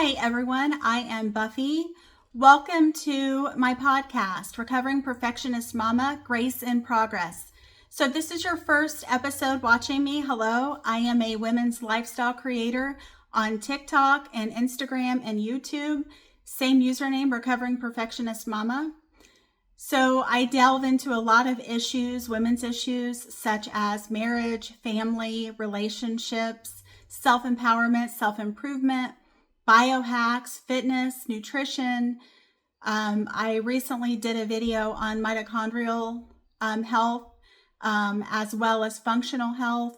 Hi, everyone. I am Buffy. Welcome to my podcast, Recovering Perfectionist Mama, Grace in Progress. So if this is your first episode watching me, hello. I am a women's lifestyle creator on TikTok and Instagram and YouTube. Same username, Recovering Perfectionist Mama. So I delve into a lot of issues, women's issues, such as marriage, family, relationships, self-empowerment, self-improvement, biohacks, fitness, nutrition. I recently did a video on mitochondrial health, as well as functional health,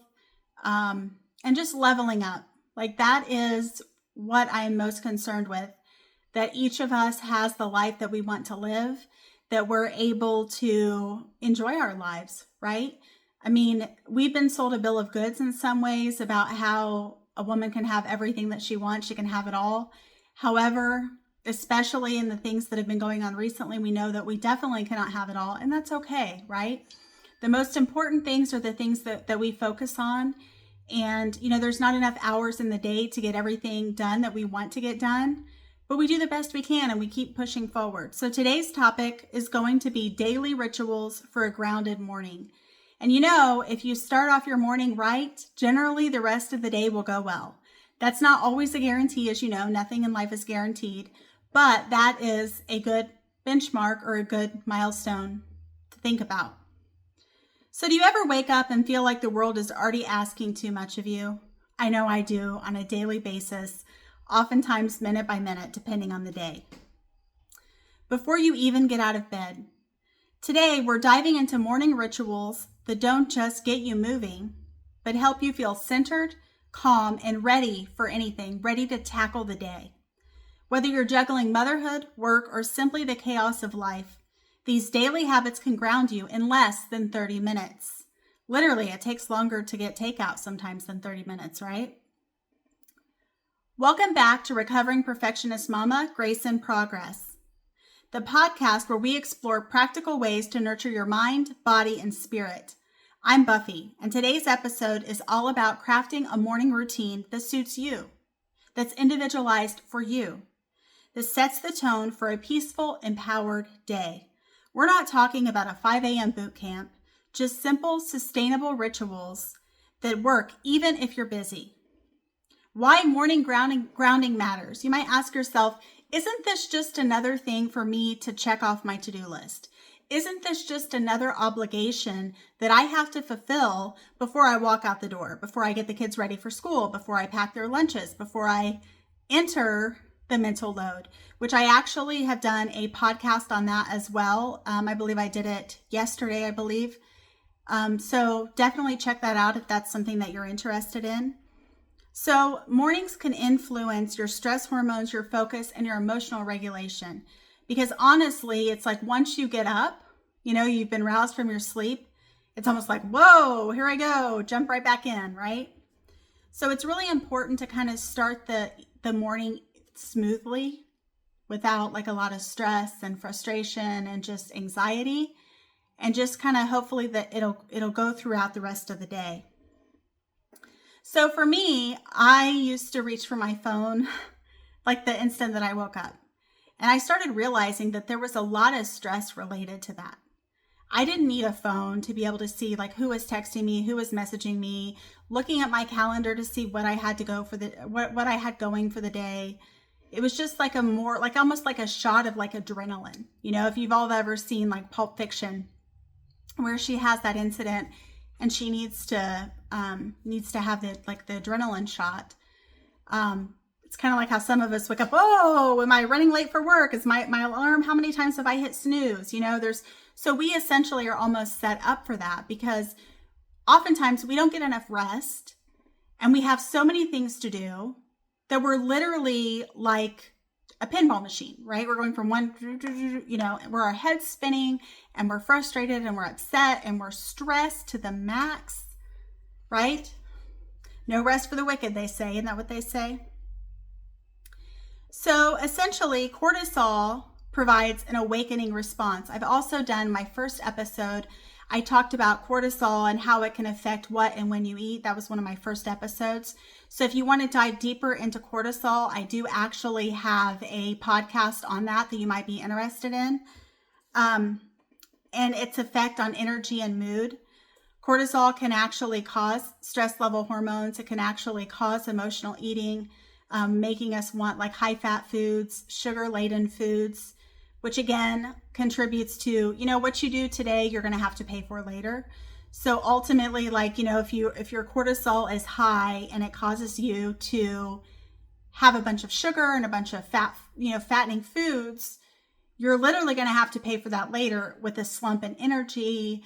and just leveling up. Like that is what I'm most concerned with, that each of us has the life that we want to live, that we're able to enjoy our lives, right? I mean, we've been sold a bill of goods in some ways about how a woman can have everything that she wants. She can have it all. However, especially in the things that have been going on recently, we know that we definitely cannot have it all, and that's okay, right? The most important things are the things that we focus on. And, there's not enough hours in the day to get everything done that we want to get done, but we do the best we can and we keep pushing forward. So today's topic is going to be daily rituals for a grounded morning. And if you start off your morning right, generally the rest of the day will go well. That's not always a guarantee, as you know, nothing in life is guaranteed, but that is a good benchmark or a good milestone to think about. So do you ever wake up and feel like the world is already asking too much of you? I know I do on a daily basis, oftentimes minute by minute, depending on the day. Before you even get out of bed, today we're diving into morning rituals that don't just get you moving, but help you feel centered, calm, and ready for anything, ready to tackle the day. Whether you're juggling motherhood, work, or simply the chaos of life, these daily habits can ground you in less than 30 minutes. Literally, it takes longer to get takeout sometimes than 30 minutes, right? Welcome back to Recovering Perfectionist Mama, Grace in Progress, the podcast where we explore practical ways to nurture your mind, body, and spirit. I'm Buffy, and today's episode is all about crafting a morning routine that suits you, that's individualized for you, that sets the tone for a peaceful, empowered day. We're not talking about a 5 a.m. boot camp, just simple, sustainable rituals that work even if you're busy. Why morning grounding matters. You might ask yourself, isn't this just another thing for me to check off my to-do list? Isn't this just another obligation that I have to fulfill before I walk out the door, before I get the kids ready for school, before I pack their lunches, before I enter the mental load, which I actually have done a podcast on that as well. I believe I did it yesterday, So definitely check that out if that's something that you're interested in. So mornings can influence your stress hormones, your focus, and your emotional regulation. Because honestly, it's like once you get up, you've been roused from your sleep, it's almost like, whoa, here I go, jump right back in, right? So it's really important to kind of start the morning smoothly without like a lot of stress and frustration and just anxiety, and just kind of hopefully that it'll go throughout the rest of the day. So for me, I used to reach for my phone like the instant that I woke up. And I started realizing that there was a lot of stress related to that. I didn't need a phone to be able to see like who was texting me, who was messaging me, looking at my calendar to see what I had to go for what I had going for the day. It was just like almost like a shot of like adrenaline. If you've all ever seen like Pulp Fiction, where she has that incident and she needs to have the adrenaline shot. It's kind of like how some of us wake up, oh, am I running late for work? Is my alarm, how many times have I hit snooze? So we essentially are almost set up for that, because oftentimes we don't get enough rest and we have so many things to do that we're literally like a pinball machine, right? We're going from one, where our head's spinning and we're frustrated and we're upset and we're stressed to the max, right? No rest for the wicked, they say. Isn't that what they say? So essentially, cortisol provides an awakening response. I've also done my first episode. I talked about cortisol and how it can affect what and when you eat. That was one of my first episodes. So if you want to dive deeper into cortisol, I do actually have a podcast on that you might be interested in, and its effect on energy and mood. Cortisol can actually cause stress level hormones. It can actually cause emotional eating, making us want like high fat foods, sugar laden foods, which again contributes to, what you do today, you're going to have to pay for later. So ultimately, like, if your cortisol is high and it causes you to have a bunch of sugar and a bunch of fattening foods, you're literally going to have to pay for that later with a slump in energy,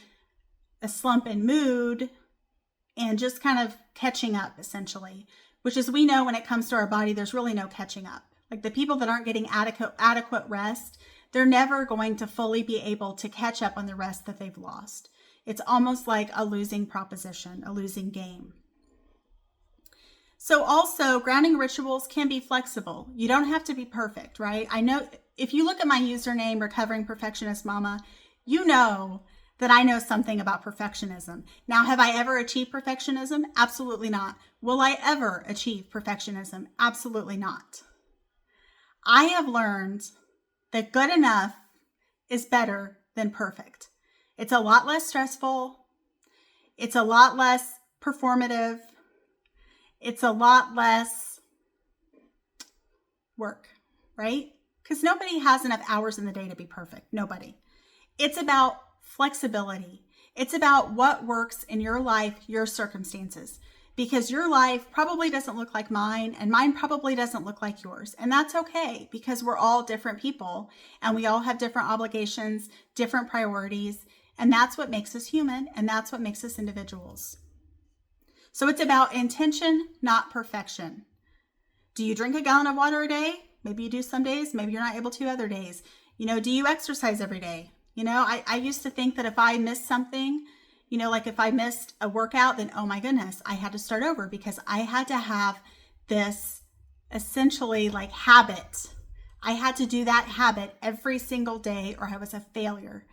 a slump in mood, and just kind of catching up essentially, which as we know, when it comes to our body, there's really no catching up. Like the people that aren't getting adequate rest, they're never going to fully be able to catch up on the rest that they've lost. It's almost like a losing proposition, a losing game. So also, grounding rituals can be flexible. You don't have to be perfect, right? I know if you look at my username, Recovering Perfectionist Mama, you know that I know something about perfectionism. Now, have I ever achieved perfectionism? Absolutely not. Will I ever achieve perfectionism? Absolutely not. I have learned that good enough is better than perfect. It's a lot less stressful. It's a lot less performative. It's a lot less work, right? Because nobody has enough hours in the day to be perfect. Nobody. It's about flexibility. It's about what works in your life, your circumstances, because your life probably doesn't look like mine and mine probably doesn't look like yours. And that's okay because we're all different people and we all have different obligations, different priorities. And that's what makes us human, and that's what makes us individuals. So it's about intention, not perfection. Do you drink a gallon of water a day? Maybe you do some days, maybe you're not able to other days. Do you exercise every day? I used to think that if I missed something, like if I missed a workout, then oh my goodness, I had to start over because I had to have this essentially like habit. I had to do that habit every single day or I was a failure.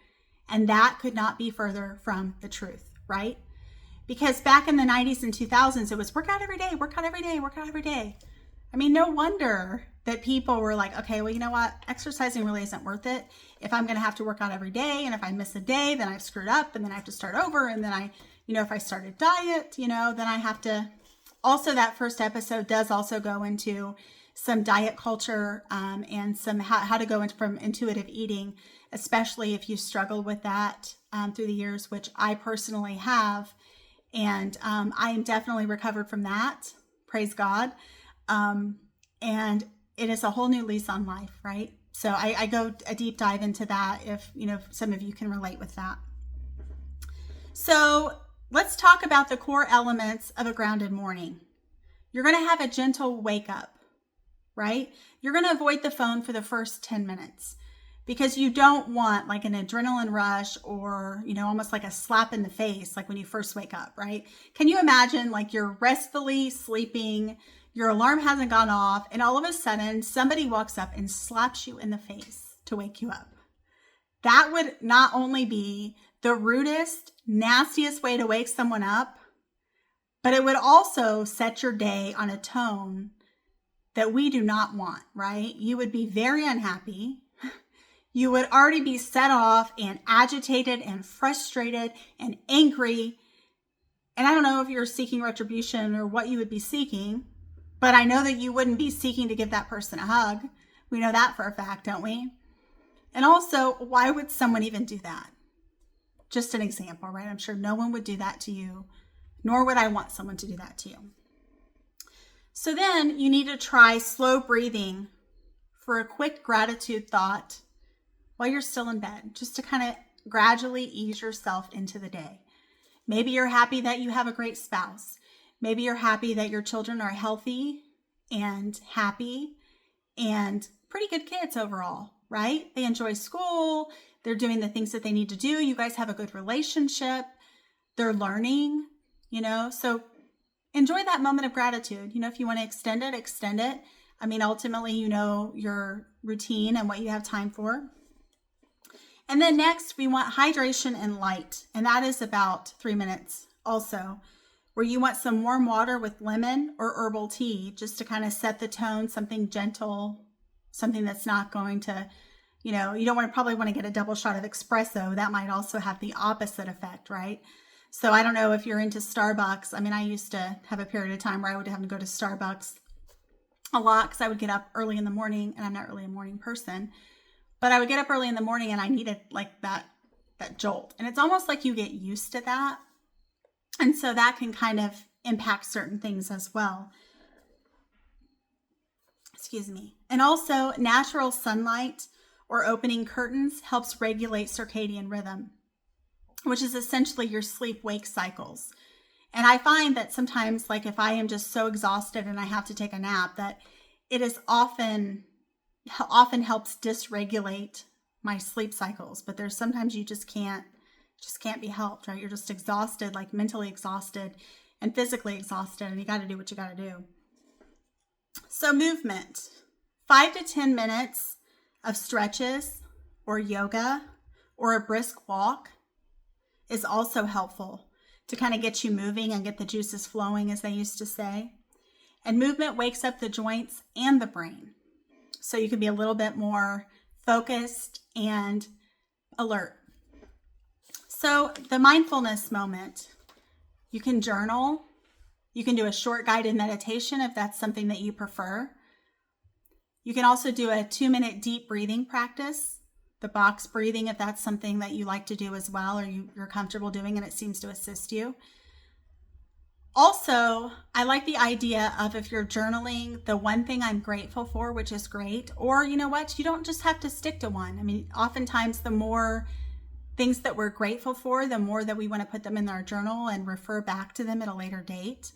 And that could not be further from the truth, right? Because back in the 90s and 2000s, it was work out every day, work out every day, work out every day. I mean, no wonder that people were like, okay, well, you know what? Exercising really isn't worth it. If I'm going to have to work out every day and if I miss a day, then I've screwed up and then I have to start over. And then if I start a diet, then I have to. Also, that first episode does also go into some diet culture and some how to go into from intuitive eating, especially if you struggle with that through the years, which I personally have. And I am definitely recovered from that. Praise God. And it is a whole new lease on life, right? So I go a deep dive into that if, some of you can relate with that. So let's talk about the core elements of a grounded morning. You're going to have a gentle wake up, right? You're going to avoid the phone for the first 10 minutes because you don't want like an adrenaline rush or, almost like a slap in the face, like when you first wake up, right? Can you imagine like you're restfully sleeping, your alarm hasn't gone off, and all of a sudden somebody walks up and slaps you in the face to wake you up? That would not only be the rudest, nastiest way to wake someone up, but it would also set your day on a tone that we do not want, right? You would be very unhappy. You would already be set off and agitated and frustrated and angry. And I don't know if you're seeking retribution or what you would be seeking, but I know that you wouldn't be seeking to give that person a hug. We know that for a fact, don't we? And also, why would someone even do that? Just an example, right? I'm sure no one would do that to you, nor would I want someone to do that to you. So then you need to try slow breathing for a quick gratitude thought while you're still in bed, just to kind of gradually ease yourself into the day. Maybe you're happy that you have a great spouse. Maybe you're happy that your children are healthy and happy and pretty good kids overall, right? They enjoy school. They're doing the things that they need to do. You guys have a good relationship. They're learning, so enjoy that moment of gratitude. If you want to extend it, extend it. I mean, ultimately, your routine and what you have time for. And then next, we want hydration and light. And that is about 3 minutes also. where you want some warm water with lemon or herbal tea just to kind of set the tone, something gentle, something that's not going to, you don't probably want to get a double shot of espresso. That might also have the opposite effect, right? So I don't know if you're into Starbucks. I mean, I used to have a period of time where I would have to go to Starbucks a lot because I would get up early in the morning, and I'm not really a morning person, but I would get up early in the morning and I needed like that jolt. And it's almost like you get used to that. And so that can kind of impact certain things as well. Excuse me. And also, natural sunlight or opening curtains helps regulate circadian rhythm, which is essentially your sleep-wake cycles. And I find that sometimes, like if I am just so exhausted and I have to take a nap, that it is often helps dysregulate my sleep cycles. But there's sometimes you just can't be helped, right? You're just exhausted, like mentally exhausted and physically exhausted, and you got to do what you got to do. So movement, 5 to 10 minutes of stretches or yoga or a brisk walk is also helpful to kind of get you moving and get the juices flowing, as they used to say. And movement wakes up the joints and the brain, so you can be a little bit more focused and alert. So the mindfulness moment, you can journal, you can do a short guided meditation if that's something that you prefer. You can also do a 2-minute deep breathing practice, the box breathing, if that's something that you like to do as well, or you're comfortable doing and it seems to assist you. Also, I like the idea of, if you're journaling, the one thing I'm grateful for, which is great, or you know what, you don't just have to stick to one. I mean, oftentimes the more things that we're grateful for, the more that we want to put them in our journal and refer back to them at a later date.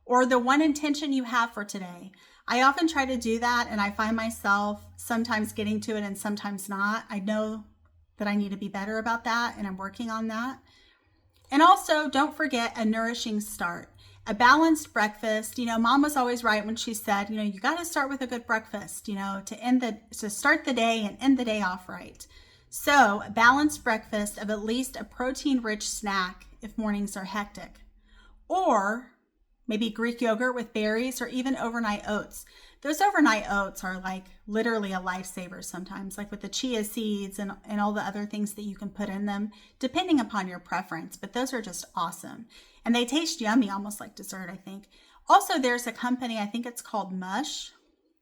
Or the one intention you have for today. I often try to do that, and I find myself sometimes getting to it and sometimes not. I know that I need to be better about that, and I'm working on that. And also, don't forget a nourishing start. A balanced breakfast. Mom was always right when she said, you got to start with a good breakfast, to start the day and end the day off right. So a balanced breakfast of at least a protein-rich snack if mornings are hectic. Or maybe Greek yogurt with berries, or even overnight oats. Those overnight oats are like literally a lifesaver sometimes, like with the chia seeds and all the other things that you can put in them, depending upon your preference. But those are just awesome. And they taste yummy, almost like dessert, I think. Also, there's a company, I think it's called Mush,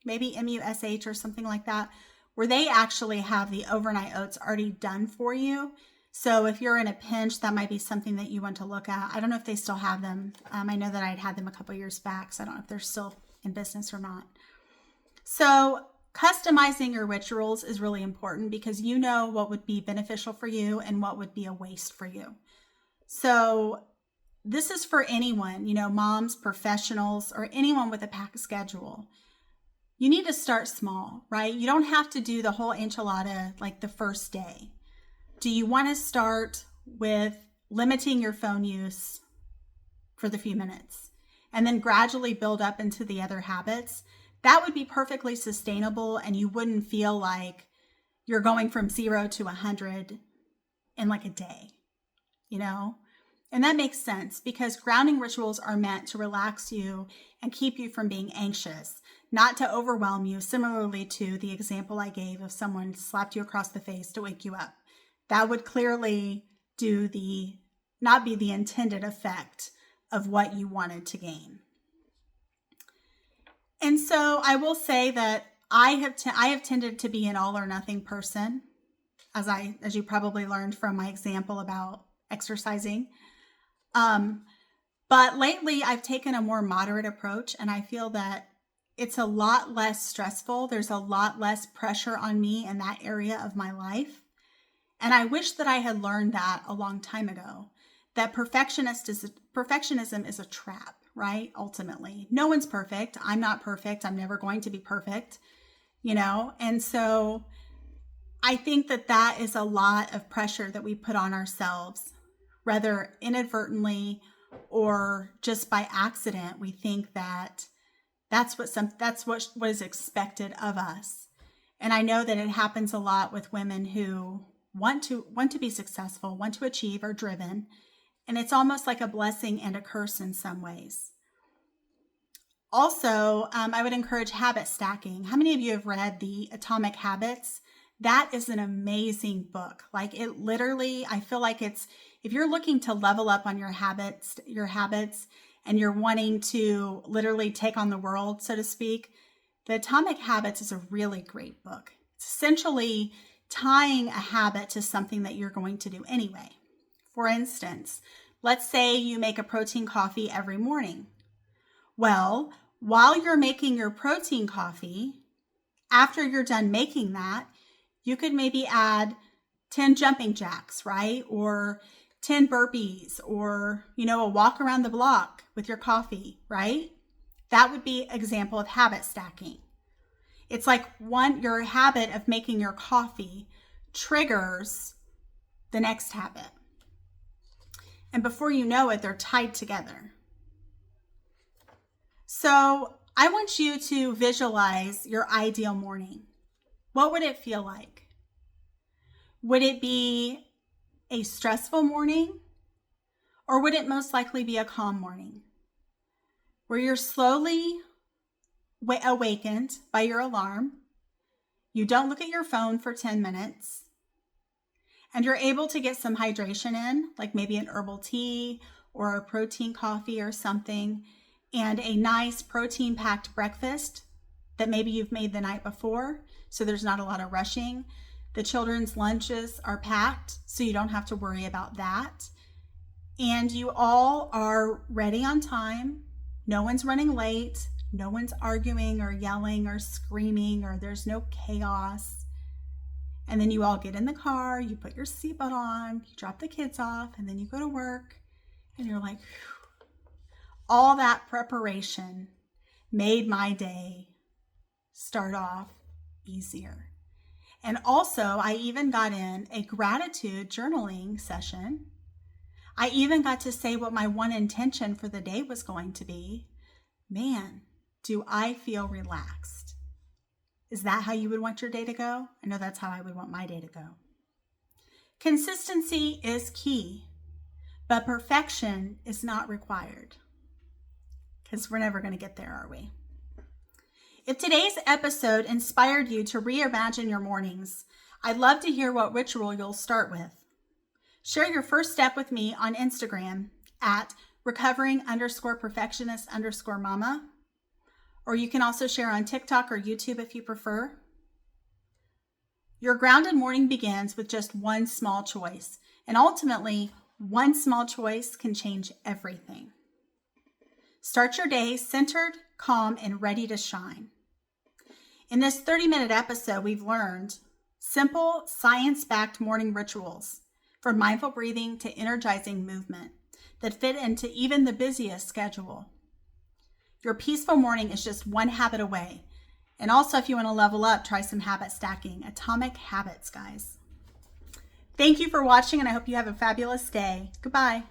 maybe MUSH or something like that, where they actually have the overnight oats already done for you. So if you're in a pinch, that might be something that you want to look at. I don't know if they still have them. I know that I'd had them a couple years back, so I don't know if they're still in business or not. So customizing your rituals is really important, because you know what would be beneficial for you and what would be a waste for you. So this is for anyone, moms, professionals, or anyone with a packed schedule. You need to start small, right? You don't have to do the whole enchilada like the first day. Do you want to start with limiting your phone use for the few minutes and then gradually build up into the other habits? That would be perfectly sustainable, and you wouldn't feel like you're going from 0 to 100 in like a day, And that makes sense, because grounding rituals are meant to relax you and keep you from being anxious, not to overwhelm you, similarly to the example I gave of someone slapped you across the face to wake you up. That would clearly not be the intended effect of what you wanted to gain. And so I will say that I have tended to be an all or nothing person, as you probably learned from my example about exercising. But lately I've taken a more moderate approach, and I feel that it's a lot less stressful. There's a lot less pressure on me in that area of my life. And I wish that I had learned that a long time ago, that perfectionism is a trap, right? Ultimately, no one's perfect. I'm not perfect. I'm never going to be perfect, And so I think that is a lot of pressure that we put on ourselves, whether inadvertently or just by accident. We think that that's what is expected of us. And I know that it happens a lot with women who want to be successful, want to achieve, are driven, And it's almost like a blessing and a curse in some ways. Also, I would encourage habit stacking. How many of you have read the Atomic Habits? That is an amazing book. Like, it literally, I feel like it's, if you're looking to level up on your habits, and you're wanting to literally take on the world, so to speak, the Atomic Habits is a really great book. It's essentially tying a habit to something that you're going to do anyway. For instance, let's say you make a protein coffee every morning. Well, while you're making your protein coffee, after you're done making that, you could maybe add 10 jumping jacks, right? Or 10 burpees, or, a walk around the block with your coffee, right? That would be an example of habit stacking. It's like your habit of making your coffee triggers the next habit. And before you know it, they're tied together. So I want you to visualize your ideal morning. What would it feel like? Would it be a stressful morning? Or would it most likely be a calm morning where you're slowly awakened by your alarm? You don't look at your phone for 10 minutes and you're able to get some hydration in, like maybe an herbal tea or a protein coffee or something, and a nice protein-packed breakfast that maybe you've made the night before, so there's not a lot of rushing. The children's lunches are packed, so you don't have to worry about that. And you all are ready on time. No one's running late. No one's arguing or yelling or screaming, or there's no chaos. And then you all get in the car, you put your seatbelt on, you drop the kids off, and then you go to work, and you're like, whew. All that preparation made my day start off easier. And also, I even got in a gratitude journaling session. I even got to say what my one intention for the day was going to be. Man, do I feel relaxed? Is that how you would want your day to go? I know that's how I would want my day to go. Consistency is key, but perfection is not required, because we're never going to get there, are we? If today's episode inspired you to reimagine your mornings, I'd love to hear what ritual you'll start with. Share your first step with me on Instagram at recovering_perfectionist_mama, or you can also share on TikTok or YouTube if you prefer. Your grounded morning begins with just one small choice, and ultimately, one small choice can change everything. Start your day centered, calm, and ready to shine. In this 30-minute episode, we've learned simple, science-backed morning rituals, from mindful breathing to energizing movement, that fit into even the busiest schedule. Your peaceful morning is just one habit away. And also, if you want to level up, try some habit stacking. Atomic Habits, guys. Thank you for watching, and I hope you have a fabulous day. Goodbye.